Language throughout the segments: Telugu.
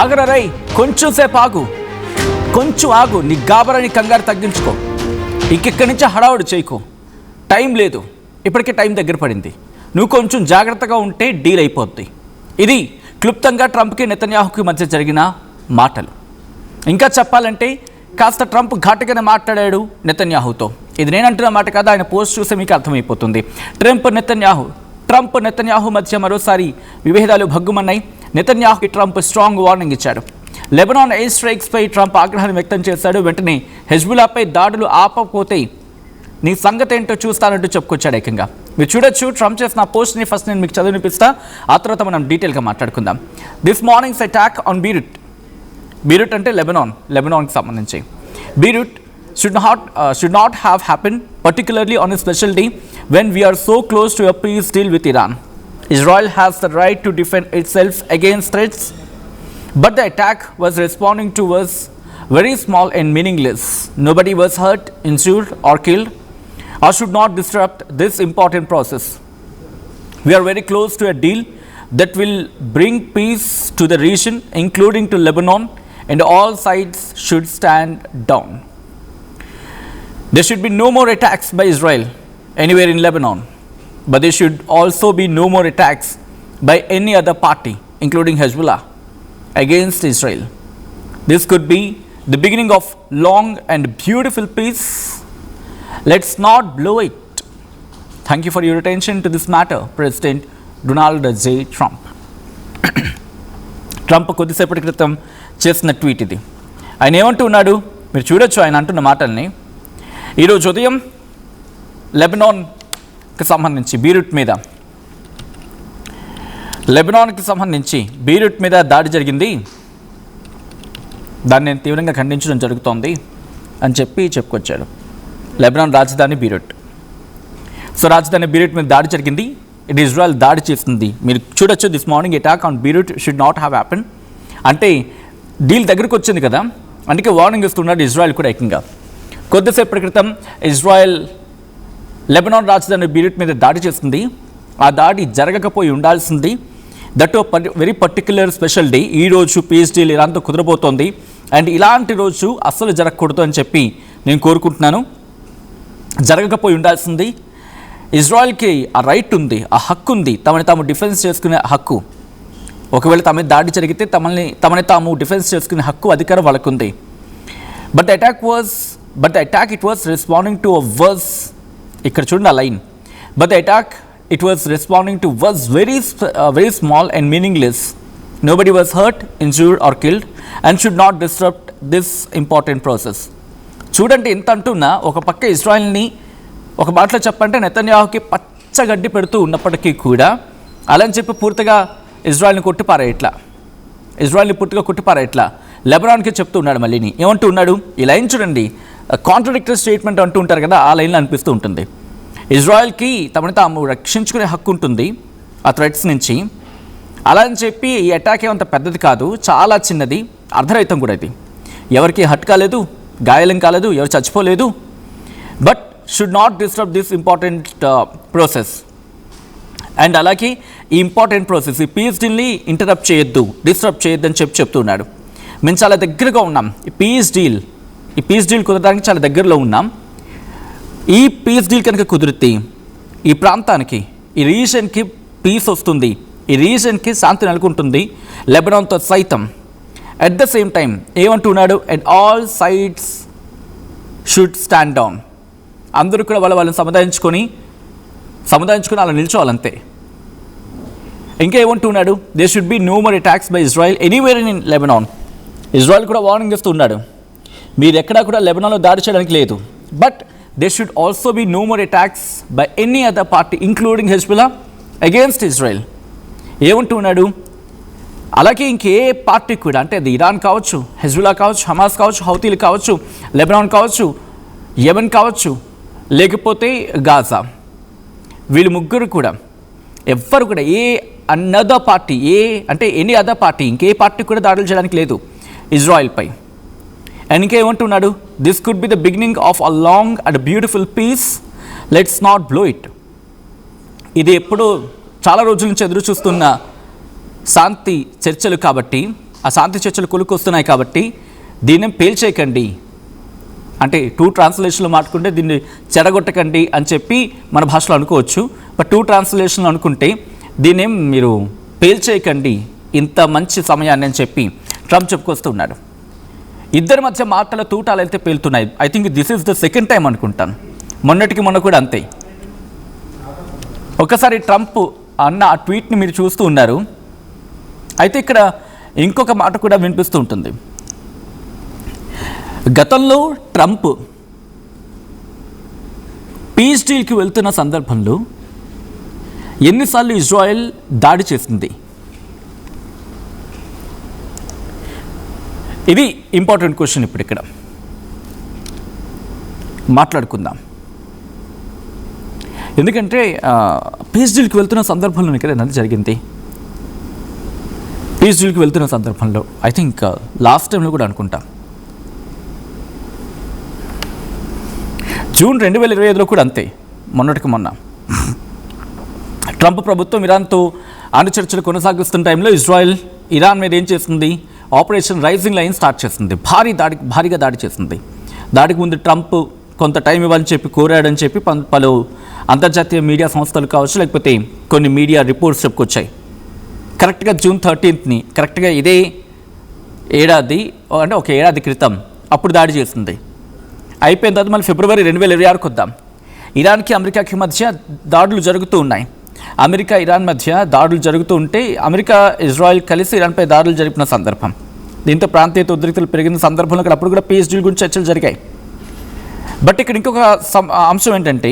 ఆగరా రై, కొంచెం సేపు ఆగు, కొంచెం ఆగు. నీ గాబరాని కంగారు తగ్గించుకో. ఇంకెక్కడి నుంచి హడావుడు చేయకు. టైం లేదు, ఇప్పటికే టైం దగ్గర పడింది. నువ్వు కొంచెం జాగ్రత్తగా ఉంటే డీల్ అయిపోద్ది. ఇది క్లుప్తంగా ట్రంప్కి నెతన్యాహుకి మధ్య జరిగిన మాటలు. ఇంకా చెప్పాలంటే కాస్త ట్రంప్ ఘాటుగానే మాట్లాడాడు నెతన్యాహుతో. ఇది నేనంటున్న మాట కాదు, ఆయన పోస్ట్ చూస్తే మీకు అర్థమైపోతుంది. ట్రంప్ నెతన్యాహు మధ్య మరోసారి విభేదాలు భగ్గుమన్నాయి. నెతన్యాహుకి ట్రంప్ స్ట్రాంగ్ వార్నింగ్ ఇచ్చాడు. లెబనాన్ ఎయిర్ స్ట్రైక్స్పై ట్రంప్ ఆగ్రహాన్ని వ్యక్తం చేశాడు. వెంటనే హెజ్బుల్లాపై దాడులు ఆపకపోతే నీ సంగతి ఏంటో చూస్తానంటూ చెప్పుకొచ్చాడు ఏకంగా. మీరు చూడొచ్చు ట్రంప్ చేసిన పోస్ట్ని. ఫస్ట్ నేను మీకు చదివినిపిస్తా, ఆ తర్వాత మనం డీటెయిల్గా మాట్లాడుకుందాం. This mornings attack on Beirut అంటే లెబనాన్కి సంబంధించి. Beirut should not have happened, particularly on a special day when we are so close to a peace deal with Iran. Israel has the right to defend itself against threats, but the attack was responding to was very small and meaningless. Nobody was hurt, injured or killed, or should not disrupt this important process. We are very close to a deal that will bring peace to the region, including to Lebanon, and all sides should stand down. There should be no more attacks by Israel anywhere in Lebanon, but there should also be no more attacks by any other party, including Hezbollah, against Israel. This could be the beginning of long and beautiful peace. Let's not blow it. Thank you for your attention to this matter, President Donald J. Trump. Trump కొద్దిసేపటి క్రితం చేసిన ట్వీట్ ఇది. ఆయన ఏమంటున్నాడు మీరు చూడొచ్చు. ఆయన అంటున్న మాటల్ని ఈరోజు ఉదయం లెబనాన్కి సంబంధించి బీరూట్ మీద దాడి జరిగింది. దాన్ని నేను తీవ్రంగా ఖండించడం జరుగుతోంది అని చెప్పుకొచ్చాడు. లెబనాన్ రాజధాని బీరూట్. సో రాజధాని బీరూట్ మీద దాడి జరిగింది. ఇది ఇజ్రాయెల్ దాడి చేస్తుంది. మీరు చూడొచ్చు this morning attack on Beirut should not have happen. అంటే డీల్ దగ్గరకు వచ్చింది కదా, అందుకే వార్నింగ్ ఇస్తున్నాడు ఇజ్రాయెల్ కూడా ఏకంగా. కొద్దిసేపటి క్రితం ఇజ్రాయెల్ లెబనాన్ రాజధాని బీరూట్ మీద దాడి చేస్తుంది. ఆ దాడి జరగకపోయి ఉండాల్సింది. That very particular special day. ఈరోజు పీస్ డీల్ ఇరాన్తో కుదరబోతోంది. అండ్ ఇలాంటి రోజు అస్సలు జరగకూడదు అని చెప్పి నేను కోరుకుంటున్నాను. జరగకపోయి ఉండాల్సింది. ఇజ్రాయెల్కి ఆ రైట్ ఉంది, ఆ హక్కు ఉంది, తమని తాము డిఫెన్స్ చేసుకునే హక్కు. ఒకవేళ తమ దాడి జరిగితే తమని తాము డిఫెన్స్ చేసుకునే హక్కు, అధికారం వాళ్ళకుంది. But the attack it was responding to a worse. ఇక్కడ చూడండి ఆ line. But the attack it was responding to worse very small and meaningless. Nobody was hurt, injured or killed and should not disturb this important process. చూడండి ఎంత అంటున్నా, ఒక పక్క ఇజ్రాయెల్ని ఒక మాటలో చెప్పంటే నెతన్యాహుకి పచ్చగడ్డి పెడుతూ ఉన్నప్పటికీ కూడా అలా అని చెప్పి పూర్తిగా ఇజ్రాయెల్ని పూర్తిగా కొట్టిపారేట్లా లెబనాన్కి చెప్తూ ఉన్నాడు. మళ్ళీని ఏమంటూ ఉన్నాడు, ఈ లైన్ చూడండి, కాంట్రడిక్టరీ స్టేట్మెంట్ అంటూ ఉంటారు కదా, ఆ లైన్లో అనిపిస్తూ ఉంటుంది. ఇజ్రాయెల్కి తమని తాము రక్షించుకునే హక్కు ఉంటుంది ఆ థ్రెట్స్ నుంచి. అలా అని చెప్పి ఈ అటాక్ ఏమంత పెద్దది కాదు, చాలా చిన్నది, అర్ధరహితం కూడా. ఇది ఎవరికి హర్ట్ కాలేదు, గాయాలం కాలేదు, ఎవరు చచ్చిపోలేదు. But should not disturb this important process. And అలాగే ఈ ఇంపార్టెంట్ ప్రాసెస్, ఈ పీస్ డీల్ని డిస్టర్బ్ చేయొద్దు అని చెప్తున్నాడు. మేము చాలా దగ్గరగా ఉన్నాం. ఈ పీస్ డీల్ కుదరడానికి చాలా దగ్గరలో ఉన్నాం. ఈ పీస్ డీల్ కనుక కుదిరితే ఈ ప్రాంతానికి, ఈ రీజన్కి పీస్ వస్తుంది, ఈ రీజన్కి శాంతి నెలకొంటుంది, లెబనాన్తో సైతం. అట్ ద సేమ్ టైం ఏమంటున్నాడు, and all sides should stand down. అందరూ కూడా వాళ్ళని సముదాయించుకొని అలా నిల్చోవాలంతే. ఇంకా ఏమంటున్నాడు, they should be no more attacks by Israel anywhere in Lebanon. Israel కూడా వార్నింగ్ ఇస్తున్నాడు, మీరు ఎక్కడా కూడా లెబనాన్లో దాడి చేయడానికి లేదు. But they should also be no more attacks by any other party including Hezbollah against Israel. ఏమంటున్నాడు, అలాగే ఇంకే పార్టీ కూడా, అంటే అది ఇరాన్ కావచ్చు, హెజ్బుల్లా కావచ్చు, హమాస్ కావచ్చు, హౌతీలు కావచ్చు, లెబనాన్ కావచ్చు, యెమెన్ కావచ్చు, లేకపోతే గాజా, వీళ్ళు ముగ్గురు కూడా ఎవ్వరు కూడా ఎనీ అదర్ పార్టీ ఇంకే పార్టీ కూడా దాడులు చేయడానికి లేదు ఇజ్రాయెల్పై. అండ్ ఇంకేమంటున్నాడు, this could be the beginning of a long and beautiful peace. Let's not blow it. ఇది ఎప్పుడూ చాలా రోజుల నుంచి ఎదురు చూస్తున్న శాంతి చర్చలు కాబట్టి ఆ శాంతి చర్చలు కొలుకొస్తున్నాయి కాబట్టి దీన్ని పేల్చేయకండి, అంటే 2 ట్రాన్స్లేషన్లో మాట్లాడుకుంటే దీన్ని చెడగొట్టకండి అని చెప్పి మన భాషలో అనుకోవచ్చు. బట్ 2 ట్రాన్స్లేషన్లు అనుకుంటే దీన్నేం మీరు పేల్చేయకండి ఇంత మంచి సమయాన్ని అని చెప్పి ట్రంప్ చెప్పుకొస్తున్నాడు. ఇద్దరి మధ్య మాటల తూటాలు అయితే పేలుతున్నాయి. I think this is the second time అనుకుంటాను. మొన్న కూడా అంతే. ఒకసారి ట్రంప్ అన్న ఆ ట్వీట్ని మీరు చూస్తూ ఉన్నారు. అయితే ఇక్కడ ఇంకొక మాట కూడా వినిపిస్తూ ఉంటుంది. గతంలో ట్రంప్ పీస్ డీల్కి వెళ్తున్న సందర్భంలో ఎన్నిసార్లు ఇజ్రాయెల్ దాడి చేసింది? ఇది ఇంపార్టెంట్ క్వశ్చన్. ఇప్పుడు ఇక్కడ మాట్లాడుకుందాం. ఎందుకంటే పీస్ డీల్కి వెళ్తున్న సందర్భంలో ఇక్కడ ఏదైనా జరిగింది. పీస్ డీల్కి వెళ్తున్న సందర్భంలో ఐ థింక్ లాస్ట్ టైంలో కూడా అనుకుంటా, జూన్ 2025లో కూడా అంతే. మొన్న ట్రంప్ ప్రభుత్వం ఇరాన్తో అణుచర్చలు కొనసాగిస్తున్న టైంలో ఇజ్రాయెల్ ఇరాన్ మీద ఏం చేస్తుంది? ఆపరేషన్ రైజింగ్ లైన్ స్టార్ట్ చేస్తుంది. భారీగా దాడి చేస్తుంది. దాడికి ముందు ట్రంప్ కొంత టైం ఇవ్వాలని చెప్పి కోరాడని చెప్పి పలు అంతర్జాతీయ మీడియా సంస్థలు కావచ్చు, లేకపోతే కొన్ని మీడియా రిపోర్ట్స్ చెప్పుకొచ్చాయి. కరెక్ట్గా జూన్ 13ని, కరెక్ట్గా ఇదే ఏడాది, అంటే ఒక ఏడాది క్రితం అప్పుడు దాడి చేస్తుంది. అయిపోయిన తర్వాత మళ్ళీ ఫిబ్రవరి 2026కి వద్దాం. ఇరాన్కి అమెరికాకి మధ్య దాడులు జరుగుతూ ఉన్నాయి. అమెరికా ఇరాన్ మధ్య దాడులు జరుగుతూ ఉంటే అమెరికా ఇజ్రాయెల్ కలిసి ఇరాన్పై దాడులు జరిపిన సందర్భం, దీంతో ప్రాంతీయ ఉద్రిక్తలు పెరిగిన సందర్భంలో అప్పుడు కూడా పీస్ డీల్ గురించి చర్చలు జరిగాయి. బట్ ఇక్కడ ఇంకొక అంశం ఏంటంటే,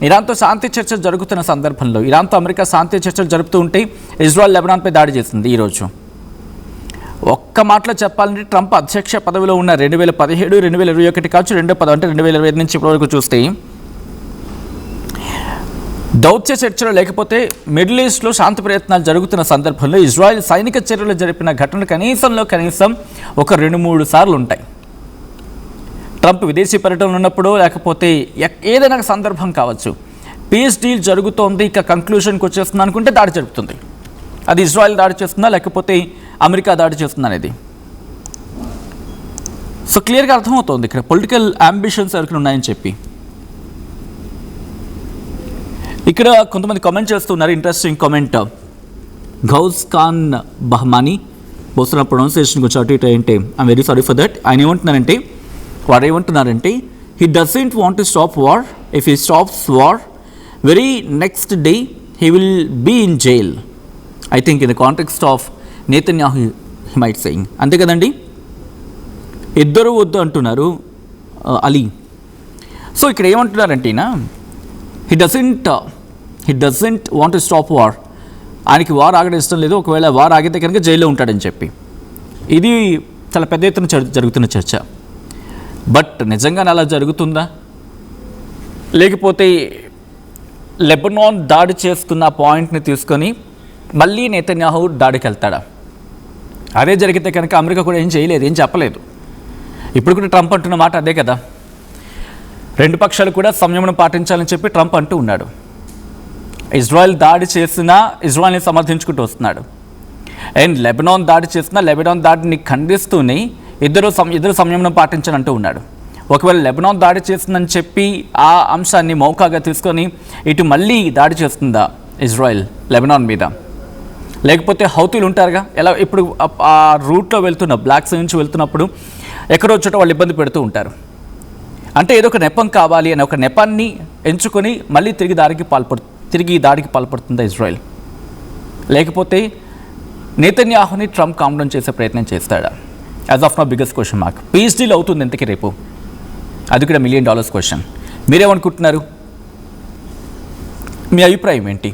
ఇరాన్తో శాంతి చర్చలు జరుగుతున్న సందర్భంలో, ఇరాన్తో అమెరికా శాంతి చర్చలు జరుపుతూ ఉంటే ఇజ్రాయెల్ లెబనాన్పై దాడి చేసింది. ఈరోజు ఒక్క మాటలో చెప్పాలంటే ట్రంప్ అధ్యక్ష పదవిలో ఉన్న 2017, 2021 కావచ్చు, 2010 అంటే 2025 నుంచి ఇప్పటివరకు చూస్తే దౌత్య చర్చలు లేకపోతే మిడిల్ ఈస్ట్లో శాంతి ప్రయత్నాలు జరుగుతున్న సందర్భంలో ఇజ్రాయెల్ సైనిక చర్యలు జరిపిన ఘటనలు కనీసం ఒక 2-3 సార్లు ఉంటాయి. ట్రంప్ విదేశీ పర్యటనలు ఉన్నప్పుడు, లేకపోతే ఏదైనా సందర్భం కావచ్చు, పీస్ డీల్ జరుగుతోంది, ఇక కంక్లూషన్కి వచ్చేస్తుంది అనుకుంటే దాడి జరుపుతుంది. అది ఇజ్రాయెల్ దాడి చేస్తుందా లేకపోతే అమెరికా దాడి చేస్తుందా అనేది సో క్లియర్గా అర్థమవుతోంది ఇక్కడ పొలిటికల్ అంబిషన్స్ ఎవరికి ఉన్నాయని చెప్పి. ఇక్కడ కొంతమంది కామెంట్ చేస్తున్నారు, ఇంట్రెస్టింగ్ కామెంట్. గౌస్ ఖాన్ బహమానీ, బహుశా ప్రొనౌన్సియేషన్ కొంచెం అటు ఇటు అంటే I'm very sorry for that. ఆయన ఏమంటున్నారంటే he doesn't want to stop war. If he stops war, very next day he will be in jail. I think in the context of Netanyahu he might saying. అంతే కదండి, ఇద్దరు వద్దు అంటున్నారు అలీ. సో ఇక్కడ ఏమంటున్నారంటే he doesn't want to stop war. ఆయనకి వార్ ఆగడం ఇష్టం లేదు, ఒకవేళ వార్ ఆగితే కనుక జైల్లో ఉంటాడని చెప్పి. ఇది చాలా పెద్ద ఎత్తున జరుగుతున్న చర్చ. బట్ నిజంగానే అలా జరుగుతుందా, లేకపోతే లెబనాన్ దాడి చేస్తున్న పాయింట్ని తీసుకొని మళ్ళీ నేతన్యాహు దాడికి వెళ్తాడా? అదే జరిగితే కనుక అమెరికా కూడా ఏం చేయలేదు, ఏం చెప్పలేదు. ఇప్పుడు కూడా ట్రంప్ అంటున్న మాట అదే కదా, 2 పక్షాలు కూడా సంయమనం పాటించాలని చెప్పి ట్రంప్ అంటూ ఉన్నాడు. ఇజ్రాయెల్ దాడి చేసినా ఇజ్రాయెల్ని సమర్థించుకుంటూ వస్తున్నాడు. అండ్ లెబనాన్ దాడి చేసినా లెబనాన్ దాడిని ఖండిస్తూనే ఇద్దరు సంయమనం పాటించని అంటూ ఉన్నాడు. ఒకవేళ లెబనాన్ దాడి చేస్తుందని చెప్పి ఆ అంశాన్ని మౌకాగా తీసుకొని ఇటు మళ్ళీ దాడి చేస్తుందా ఇజ్రాయెల్ లెబనాన్ మీద? లేకపోతే హౌతీలు ఉంటారుగా, ఎలా ఇప్పుడు ఆ రూట్లో బ్లాక్ సీ నుంచి వెళ్తున్నప్పుడు ఎక్కడో చోట వాళ్ళు ఇబ్బంది పెడుతూ ఉంటారు. అంటే ఏదో ఒక నెపం కావాలి అని ఒక నెపాన్ని ఎంచుకొని మళ్ళీ తిరిగి దాడికి పాల్పడుతుందా ఇజ్రాయెల్? లేకపోతే నేతన్యాహుని ట్రంప్ కామ్డౌన్ చేసే ప్రయత్నం చేస్తాడా? యాజ్ ఆఫ్ నా biggest question mark. Piece deal అవుతుంది ఎంతకి రేపు? అది కూడా $1 మిలియన్ క్వశ్చన్. మీరేమనుకుంటున్నారు? మీ అభిప్రాయం ఏంటి?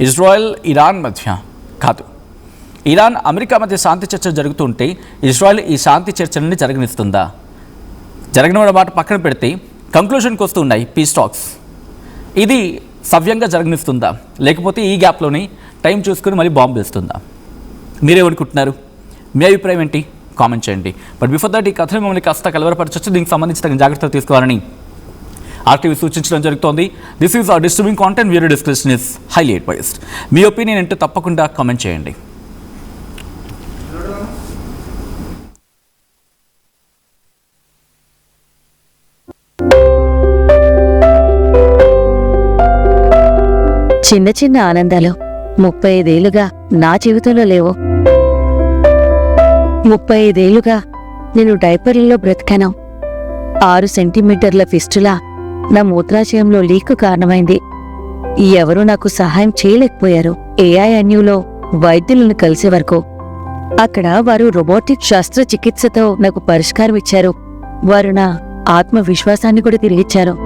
ఇజ్రాయెల్ ఇరాన్ మధ్య కాదు, ఇరాన్ అమెరికా మధ్య శాంతి చర్చలు జరుగుతుంటే ఇజ్రాయెల్ ఈ శాంతి చర్చలని జరగనిస్తుందా? జరగని మాట పక్కన పెడితే కంక్లూషన్కి వస్తున్నాయి పీస్ టాక్స్. ఇది సవ్యంగా జరగనిస్తుందా, లేకపోతే ఈ గ్యాప్లోనే టైం చూసుకొని మళ్ళీ బాంబు వేస్తుందా? మీరేమనుకుంటున్నారు? మీ అభిప్రాయం ఏంటి? కామెంట్ చేయండి. బట్ బిఫోర్ దట్ ఈ కథను మమ్మల్ని కాస్త కలవరపరచవచ్చు, దీనికి సంబంధించి తగిన జాగ్రత్తలు తీసుకోవాలని ఆర్టీవీ సూచించడం జరుగుతోంది. This is our disturbing content, video description is highly advised. Me opinion ఏంటో తప్పకుండా కామెంట్ చేయండి. చిన్న చిన్న ఆనందాలు 35 ఏళ్లుగా నా జీవితంలో లేవు. 35 ఏళ్లుగా నేను డైపర్లలో బ్రతికాను. 6 సెంటీమీటర్ల ఫిస్టులా నా మూత్రాశయంలో లీకు కారణమైంది. ఎవరూ నాకు సహాయం చేయలేకపోయారు. AINUలో వైద్యులను కలిసే వరకు. అక్కడ వారు రోబోటిక్ శస్త్రచికిత్సతో నాకు పరిష్కారం ఇచ్చారు. వారు నా ఆత్మవిశ్వాసాన్ని కూడా తిరిగిచ్చారు.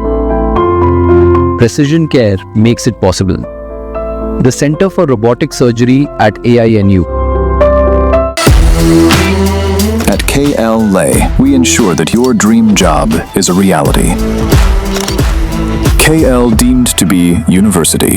Precision Care makes it possible. The Center for Robotic Surgery at AINU. At KL Lay, we ensure that your dream job is a reality. KL deemed to be university.